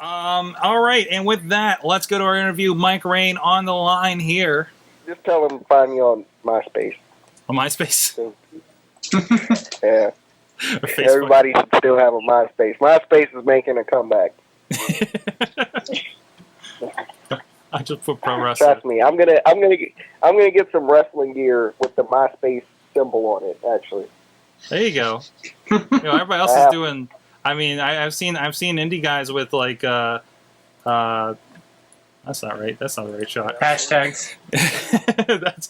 All right, and with that, let's go to our interview. Mike Rayne on the line here. Just tell them to find me on MySpace. On MySpace? Yeah. Everybody should still have a MySpace. MySpace is making a comeback. I just put pro wrestling. Trust me, I'm gonna get some wrestling gear with the MySpace symbol on it. Actually, there you go. Everybody else is doing. I mean, I've seen indie guys with like that's not right. That's not the right shot. Hashtags. That's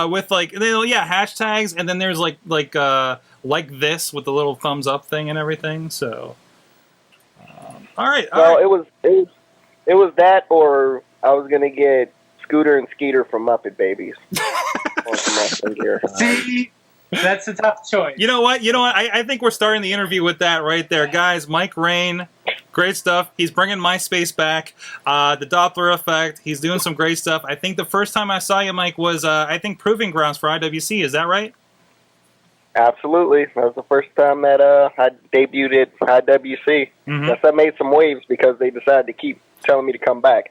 with like hashtags, and then there's like this with the little thumbs up thing and everything. So, all right. Well, it was that, or I was gonna get Scooter and Skeeter from Muppet Babies. See, that's a tough choice. You know what? I think we're starting the interview with that right there, guys. Mike Rayne, great stuff. He's bringing MySpace back. The Doppler effect. He's doing some great stuff. I think the first time I saw you, Mike, was I think Proving Grounds for IWC. Is that right? Absolutely. That was the first time that I debuted at IWC. Mm-hmm. Yes, I made some waves because they decided to keep telling me to come back.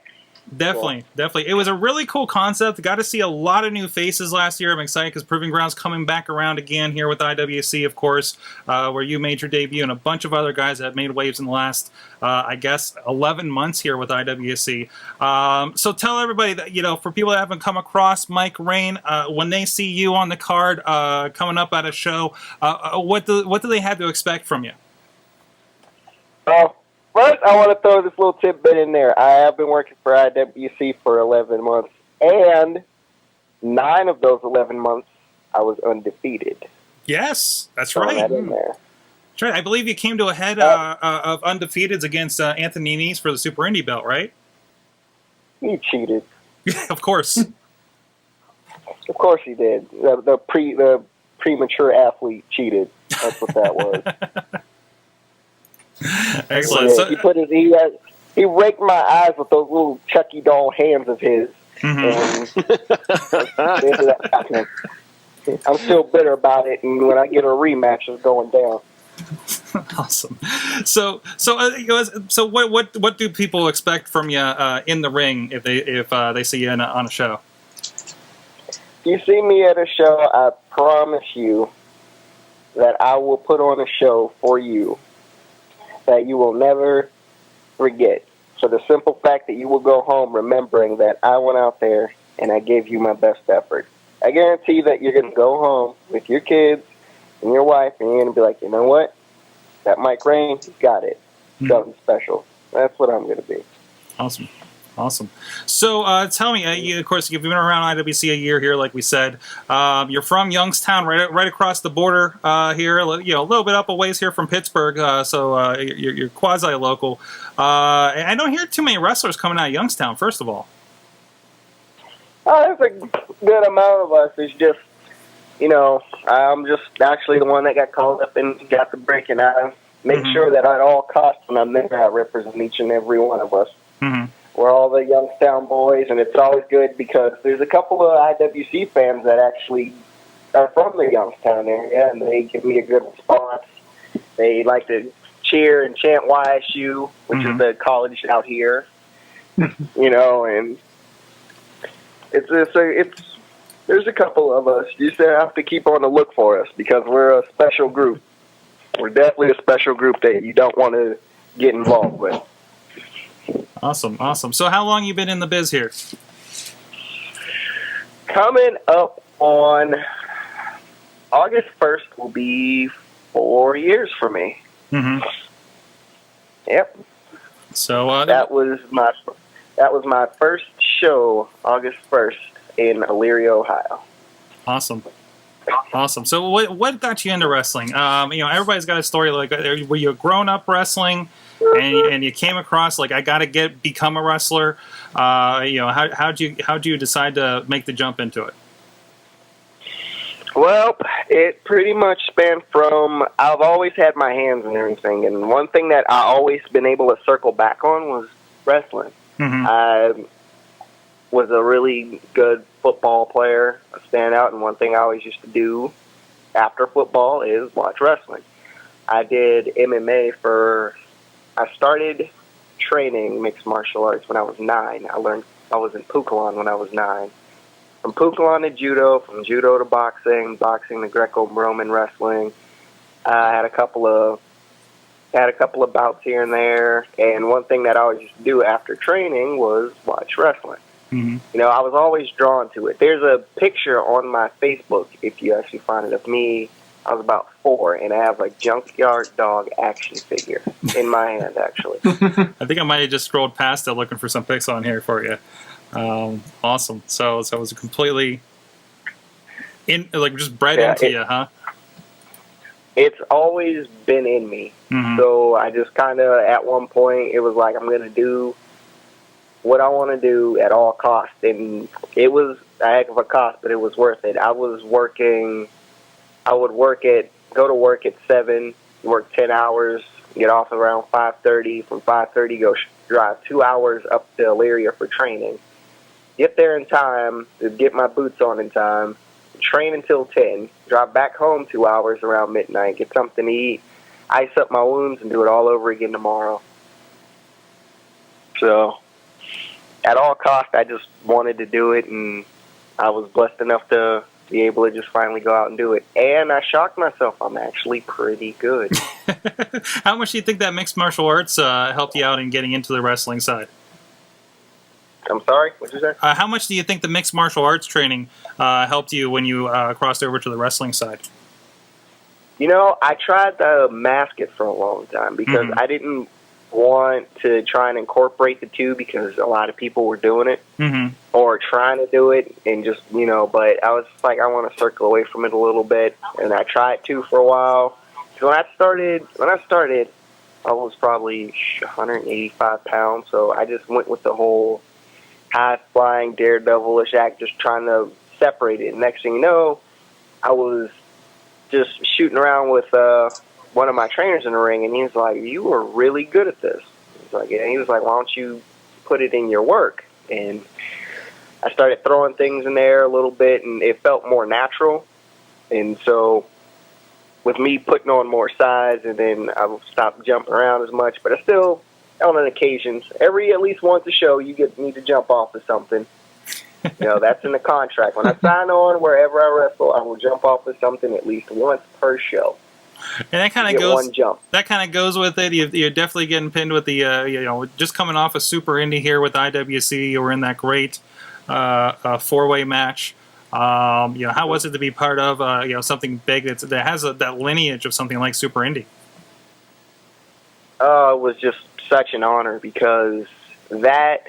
Definitely. It was a really cool concept. Got to see a lot of new faces last year. I'm excited because Proving Grounds coming back around again here with IWC, of course, where you made your debut, and a bunch of other guys that have made waves in the last, 11 months here with IWC. So tell everybody that, for people that haven't come across Mike Rayne, when they see you on the card coming up at a show, what do they have to expect from you? First, I want to throw this little tidbit in there. I have been working for IWC for 11 months, and 9 of those 11 months, I was undefeated. Yes, that's right. That in there. That's right. I believe you came to a head of undefeateds against Anthony Nese for the Super Indie belt, right? He cheated. Of course. Of course he did. The premature athlete cheated. That's what that was. Excellent. Yeah, he raked my eyes with those little Chucky doll hands of his. Mm-hmm. And I'm still bitter about it, and when I get a rematch, it's going down. Awesome. So what do people expect from you in the ring if they see you on a show? If you see me at a show, I promise you that I will put on a show for you that you will never forget. For the simple fact that you will go home remembering that I went out there and I gave you my best effort. I guarantee that you're going to go home with your kids and your wife, and you're going to be like, you know what? That Mike Rayne, he's got it. Something special. That's what I'm going to be. Awesome. So tell me, of course, you've been around IWC a year here, like we said. You're from Youngstown, right across the border here. A little bit up a ways here from Pittsburgh. So you're quasi-local. And I don't hear too many wrestlers coming out of Youngstown. First of all, there's a good amount of us. It's just, I'm just actually the one that got called up and got the break, and I make sure that at all costs when I'm there, I represent each and every one of us. Mm-hmm. We're all the Youngstown boys, and it's always good because there's a couple of IWC fans that actually are from the Youngstown area, and they give me a good response. They like to cheer and chant YSU, which is the college out here, and it's there's a couple of us. You just have to keep on the look for us because we're a special group. We're definitely a special group that you don't want to get involved with. Awesome. So how long you been in the biz here? Coming up on August 1st will be 4 years for me. Mm-hmm. Yep. So that was my first show, August 1st, in Elyria, Ohio. Awesome. So what got you into wrestling? Everybody's got a story. Like, were you grown up wrestling? And you came across I gotta become a wrestler. How'd you decide to make the jump into it? Well, it pretty much spanned from I've always had my hands in everything, and one thing that I always been able to circle back on was wrestling. Mm-hmm. I was a really good football player, a standout, and one thing I always used to do after football is watch wrestling. I did MMA I started training mixed martial arts when I was 9. I was in Pukalon when I was 9. From Pukalon to judo, from judo to boxing, boxing to Greco-Roman wrestling. I had a couple of bouts here and there, and one thing that I always used to do after training was watch wrestling. Mm-hmm. You know, I was always drawn to it. There's a picture on my Facebook, if you actually find it, of me. I was about 4, and I have a Junkyard Dog action figure in my hand, actually. I think I might have just scrolled past it looking for some pics on here for you. Awesome. So it was completely just bred into you, huh? It's always been in me. Mm-hmm. So I just kind of, at one point, it was like, I'm going to do what I want to do at all costs. And it was a heck of a cost, but it was worth it. I would go to work at 7, work 10 hours, get off around 5:30. From 5:30, go drive 2 hours up to Elyria for training. Get there in time to get my boots on in time. Train until 10. Drive back home 2 hours around midnight. Get something to eat. Ice up my wounds and do it all over again tomorrow. So, at all costs, I just wanted to do it, and I was blessed enough to be able to just finally go out and do it. And I shocked myself. I'm actually pretty good. How much do you think that mixed martial arts helped you out in getting into the wrestling side? I'm sorry? What'd you say? How much do you think the mixed martial arts training helped you when you crossed over to the wrestling side? You know, I tried to mask it for a long time because I didn't want to try and incorporate the two because a lot of people were doing it or trying to do it and just, you know, but I was like, I want to circle away from it a little bit. And I tried to for a while. So when I started, I was probably 185 pounds. So I just went with the whole high-flying, daredevilish act, just trying to separate it. Next thing you know, I was just shooting around with one of my trainers in the ring, and he was like, "You are really good at this." He's like, yeah. He was like, "Why don't you put it in your work?" And I started throwing things in there a little bit, and it felt more natural. And so, with me putting on more size, and then I stopped jumping around as much, but I still, on an occasions, at least once a show, you need to jump off of something. You know, that's in the contract. When I sign on, wherever I wrestle, I will jump off of something at least once per show. And that kind of goes. One jump. That kind of goes with it. You're definitely getting pinned with the just coming off a Super Indie here with IWC. You were in that great 4-way match. How was it to be part of something big that has that lineage of something like Super Indie? It was just such an honor because the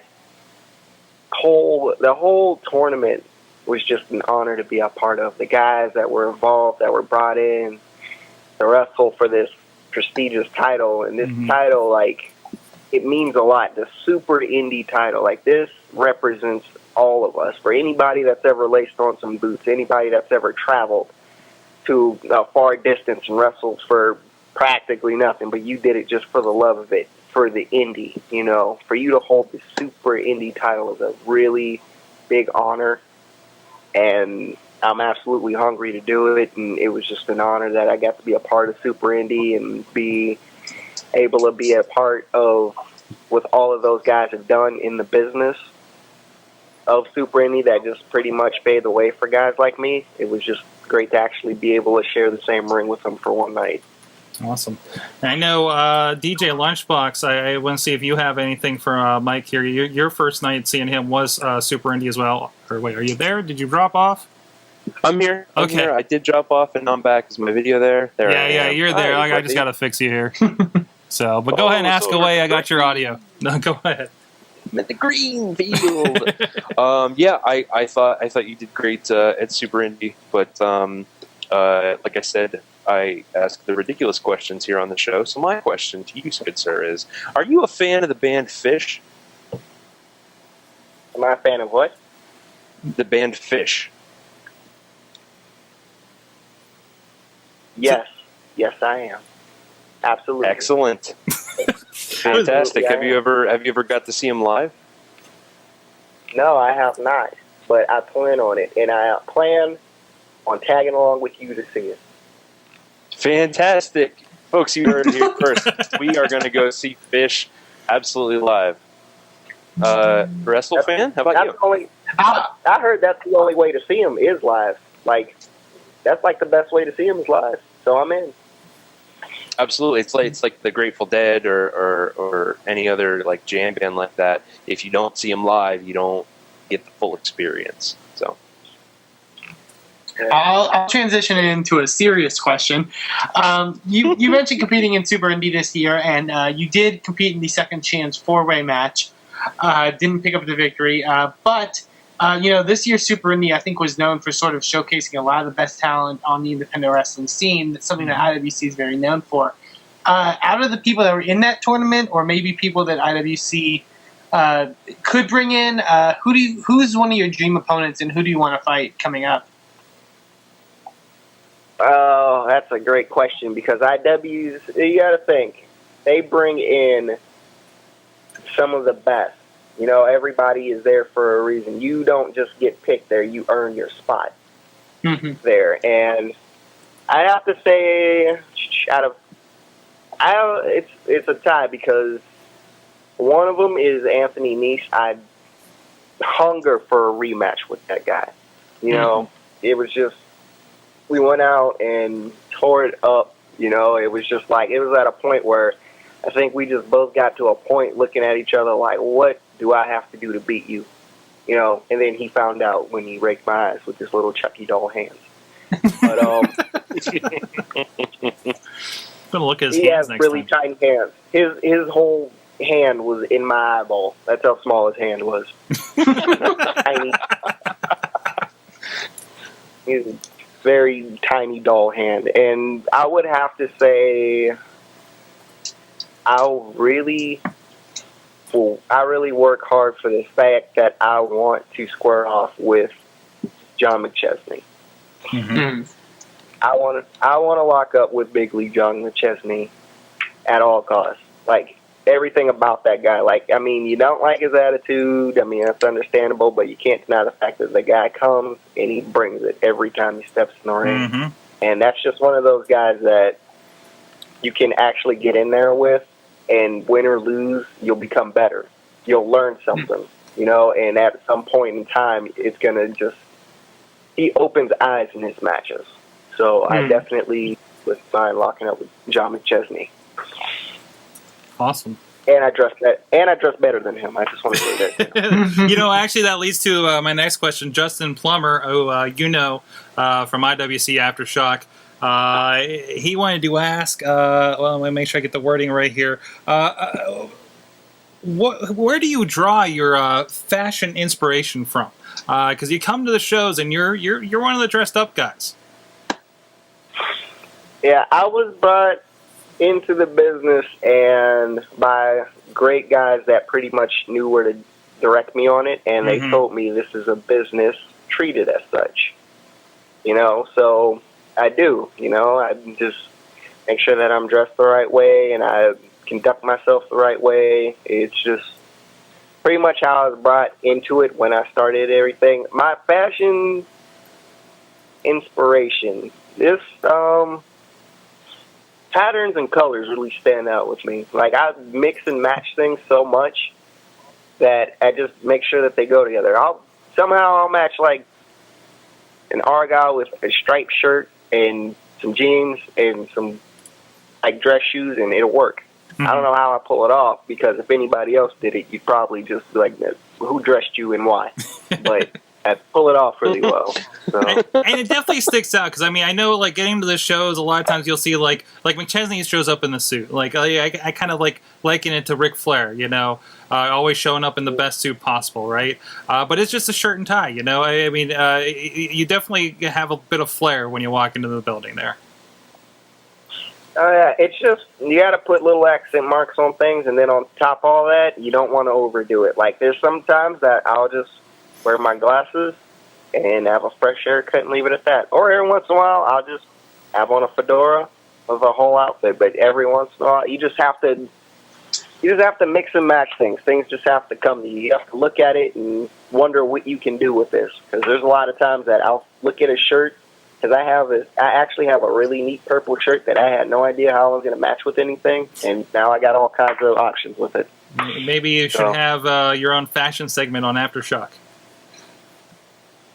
whole tournament was just an honor to be a part of. The guys that were involved, that were brought in to wrestle for this prestigious title, and this title, like, it means a lot. The Super Indie title, like, this represents all of us. For anybody that's ever laced on some boots, anybody that's ever traveled to a far distance and wrestled for practically nothing, but you did it just for the love of it, for the indie, you know, for you to hold the Super Indie title is a really big honor, and I'm absolutely hungry to do it, and it was just an honor that I got to be a part of Super Indie and be able to be a part of what all of those guys have done in the business of Super Indie that just pretty much paved the way for guys like me. It was just great to actually be able to share the same ring with them for one night. Awesome. And I know DJ Lunchbox, I want to see if you have anything for Mike here. Your first night seeing him was Super Indie as well. Or wait, are you there? Did you drop off? I'm here. Okay. Here. I did drop off, and I'm back. Is my video there? Yeah, you're there. I just got to fix you here. So, but go ahead and ask away. I got your audio. No, go ahead. I'm at the green field. I thought you did great at Super Indie, but like I said, I ask the ridiculous questions here on the show. So my question to you, good sir, is: are you a fan of the band Fish? Am I a fan of what? The band Fish. Yes, I am. Absolutely. Excellent. Fantastic. Have you ever got to see him live? No, I have not, but I plan on it, and I plan on tagging along with you to see it. Fantastic. Folks, you heard it here first. We are going to go see Fish Absolutely live. Wrestle fan? How about That's you? the only. I heard that's the only way to see him is live. Like, that's like the best way to see him is live. So I'm in. Absolutely. It's like the Grateful Dead or any other like jam band like that. If you don't see them live, you don't get the full experience. So I'll transition it into a serious question. You mentioned competing in Super Indy this year, and you did compete in the Second Chance 4-way match. Didn't pick up the victory, but this year's Super Indy I think was known for sort of showcasing a lot of the best talent on the independent wrestling scene. That's something that IWC is very known for. Out of the people that were in that tournament, or maybe people that IWC could bring in, who's one of your dream opponents, and who do you want to fight coming up? Oh, that's a great question because IWs, you got to think, they bring in some of the best. You know, everybody is there for a reason. You don't just get picked there; you earn your spot there. And I have to say, it's a tie because one of them is Anthony Nice. I hunger for a rematch with that guy. You know, it was just. We went out and tore it up, you know. It was just like, it was at a point where I think we just both got to a point looking at each other like, what do I have to do to beat you? You know, and then he found out when he raked my eyes with his little Chucky doll hands. But Gonna look at his he hands has next really time. tiny hands. His whole hand was in my eyeball. That's how small his hand was. Tiny. He's very tiny doll hand, and I would have to say I really work hard for the fact that I want to square off with John McChesney. I want to lock up with Big League John McChesney at all costs. Like, everything about that guy. Like, I mean, you don't like his attitude. I mean, that's understandable, but you can't deny the fact that the guy comes and he brings it every time he steps in the ring. And that's just one of those guys that you can actually get in there with, and win or lose, you'll become better. You'll learn something, you know, and at some point in time, it's going to just, he opens eyes in his matches. So I definitely was fine locking up with John McChesney. Awesome. And I dress better than him. I just want to say that. You know, actually, that leads to my next question. Justin Plummer, who from IWC Aftershock, he wanted to ask. Well, let me make sure I get the wording right here. Where do you draw your fashion inspiration from? Because you come to the shows and you're one of the dressed up guys. Yeah, I was brought into the business and by great guys that pretty much knew where to direct me on it, and they told me this is a business, treat it as such. You know, so I do. You know, I just make sure that I'm dressed the right way and I conduct myself the right way. It's just pretty much how I was brought into it when I started everything. My fashion inspiration, this patterns and colors really stand out with me. Like, I mix and match things so much that I just make sure that they go together. I'll match like an argyle with a striped shirt and some jeans and some like dress shoes, and it'll work. I don't know how I pull it off, because if anybody else did it, you'd probably just be like, who dressed you and why? But I pull it off really well. So. And it definitely sticks out, because I mean, I know, like, getting to the shows, a lot of times you'll see like McChesney shows up in the suit. Like, I kind of like liken it to Ric Flair, you know, always showing up in the best suit possible, right? But it's just a shirt and tie, you know. I mean, you definitely have a bit of flair when you walk into the building there. Oh yeah, it's just, you got to put little accent marks on things, and then on top of all that, you don't want to overdo it. Like, there's sometimes that I'll just wear my glasses and have a fresh haircut and leave it at that. Or every once in a while, I'll just have on a fedora of a whole outfit. But every once in a while, you just have to mix and match things. Things just have to come to you. You have to look at it and wonder what you can do with this. Because there's a lot of times that I'll look at a shirt, because I actually have a really neat purple shirt that I had no idea how I was going to match with anything, and now I got all kinds of options with it. Maybe you should have your own fashion segment on Aftershock.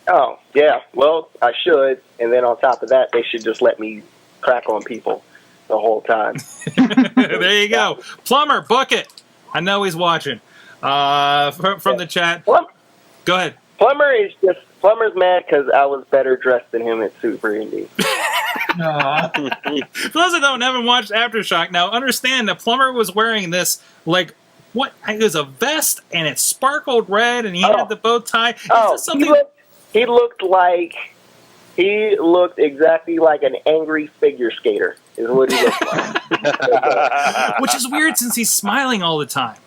Oh, yeah. Well, I should. And then on top of that, they should just let me crack on people the whole time. There you go. Plumber, book it. I know he's watching. From the chat. Go ahead. Plumber's mad because I was better dressed than him at Super Indie. For those that haven't watched Aftershock, now understand that Plumber was wearing this, like, what? It was a vest, and it sparkled red, and he had the bow tie. He looked exactly like an angry figure skater, is what he looked like. Which is weird since he's smiling all the time.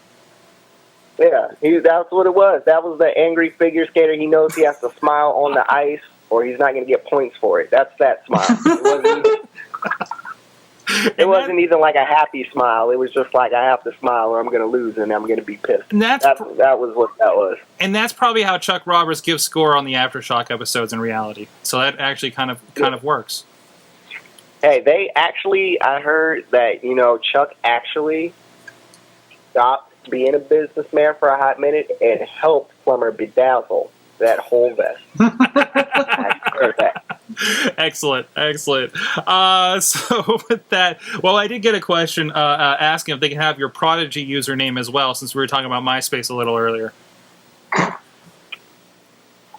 Yeah, that's what it was. That was the angry figure skater. He knows he has to smile on the ice or he's not going to get points for it. That's that smile. It wasn't even like a happy smile. It was just like, I have to smile or I'm going to lose and I'm going to be pissed. And that was what that was. And that's probably how Chuck Roberts gives score on the Aftershock episodes in reality. So that actually kind of works. Hey, I heard that, Chuck actually stopped being a businessman for a hot minute and helped Plumber bedazzle that whole vest. I heard that. Excellent. So with that, well, I did get a question asking if they can have your Prodigy username as well, since we were talking about MySpace a little earlier.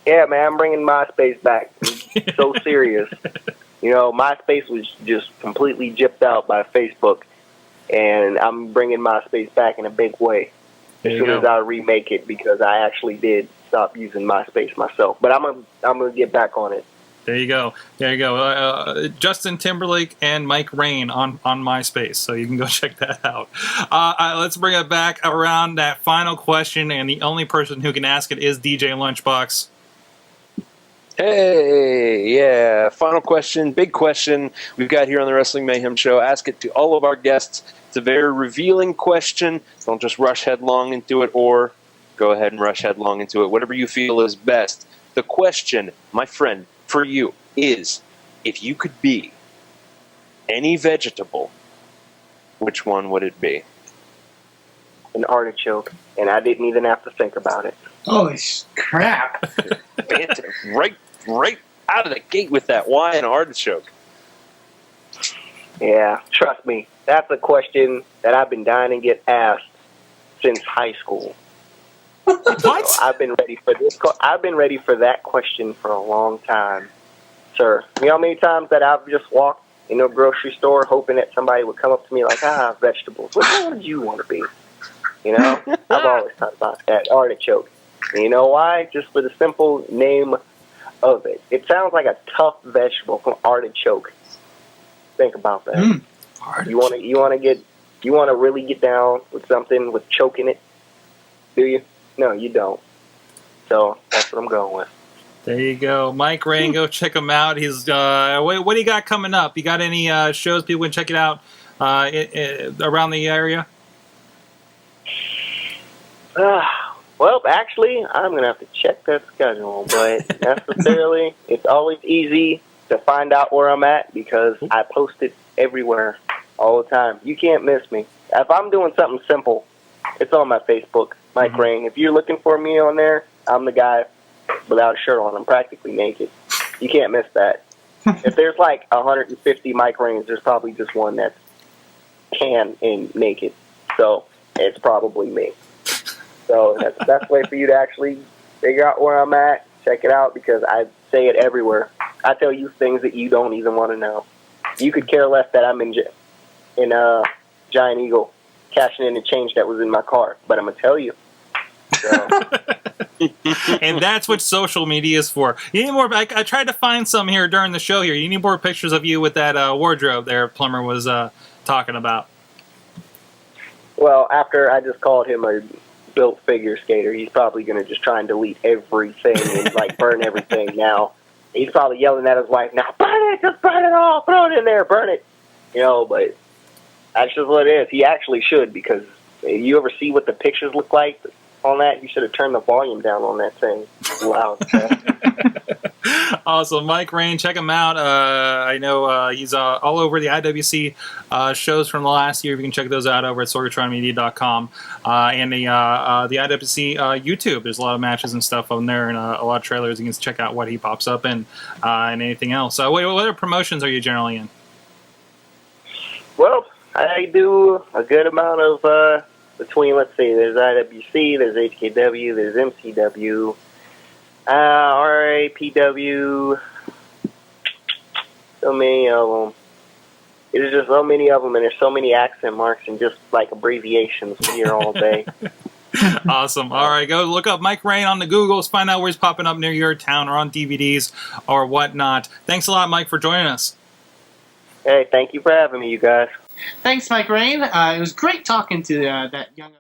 Yeah, man, I'm bringing MySpace back. I'm so serious. MySpace was just completely gypped out by Facebook, and I'm bringing MySpace back in a big way as soon as I remake it, because I actually did stop using MySpace myself. But I'm gonna get back on it. There you go. Justin Timberlake and Mike Rayne on MySpace, so you can go check that out. Let's bring it back around that final question, and the only person who can ask it is DJ Lunchbox. Hey, yeah, final question, big question we've got here on the Wrestling Mayhem Show. Ask it to all of our guests. It's a very revealing question. Don't just rush headlong into it, or go ahead and rush headlong into it. Whatever you feel is best. The question, my friend, for you is, if you could be any vegetable, which one would it be? An artichoke, and I didn't even have to think about it. Holy crap. right out of the gate with that. Why an artichoke? Yeah, trust me. That's a question that I've been dying to get asked since high school. What? So I've been ready for this. I've been ready for that question for a long time, sir. You know how many times that I've just walked in a grocery store hoping that somebody would come up to me like, vegetables. What the hell do you want to be? I've always thought about that, artichoke. And you know why? Just for the simple name of it. It sounds like a tough vegetable, from artichoke. Think about that. You want to really get down with something with choking it? Do you? No, you don't. So that's what I'm going with. There you go, Mike Rayne. Go check him out. He's what do you got coming up? You got any shows people can check it out around the area? Well, actually, I'm going to have to check that schedule, but necessarily, it's always easy to find out where I'm at because I post it everywhere all the time. You can't miss me. If I'm doing something simple, it's on my Facebook, Mike Rayne. If you're looking for me on there, I'm the guy without a shirt on. I'm practically naked. You can't miss that. If there's like 150 Mike Raynes, there's probably just one that's tan and naked. So it's probably me. So that's the best way for you to actually figure out where I'm at. Check it out because I say it everywhere. I tell you things that you don't even want to know. You could care less that I'm in Giant Eagle cashing in the change that was in my car, but I'm going to tell you. So. And that's what social media is for. You need more. I tried to find some here during the show here. You need more pictures of you with that wardrobe there Plumber was talking about. Well, after I just called him a built figure skater, he's probably going to just try and delete everything and burn everything now. He's probably yelling at his wife, now burn it, just burn it all, throw it in there, burn it. But that's just what it is. He actually should, because you ever see what the pictures look like? on that, you should have turned the volume down on that thing. It's loud. Awesome. Mike Rayne, check him out. I know he's all over the IWC shows from the last year. You can check those out over at sorgatronmedia.com. And the IWC YouTube. There's a lot of matches and stuff on there and a lot of trailers. You can check out what he pops up in and anything else. What other promotions are you generally in? Well, I do a good amount of between, let's see, there's IWC, there's HKW, there's MCW, RAPW, so many of them. There's just so many of them, and there's so many accent marks and just like abbreviations here all day. Awesome. All right, go look up Mike Rayne on the Googles, find out where he's popping up near your town or on DVDs or whatnot. Thanks a lot, Mike, for joining us. Hey, thank you for having me, you guys. Thanks, Mike Rayne. It was great talking to that young...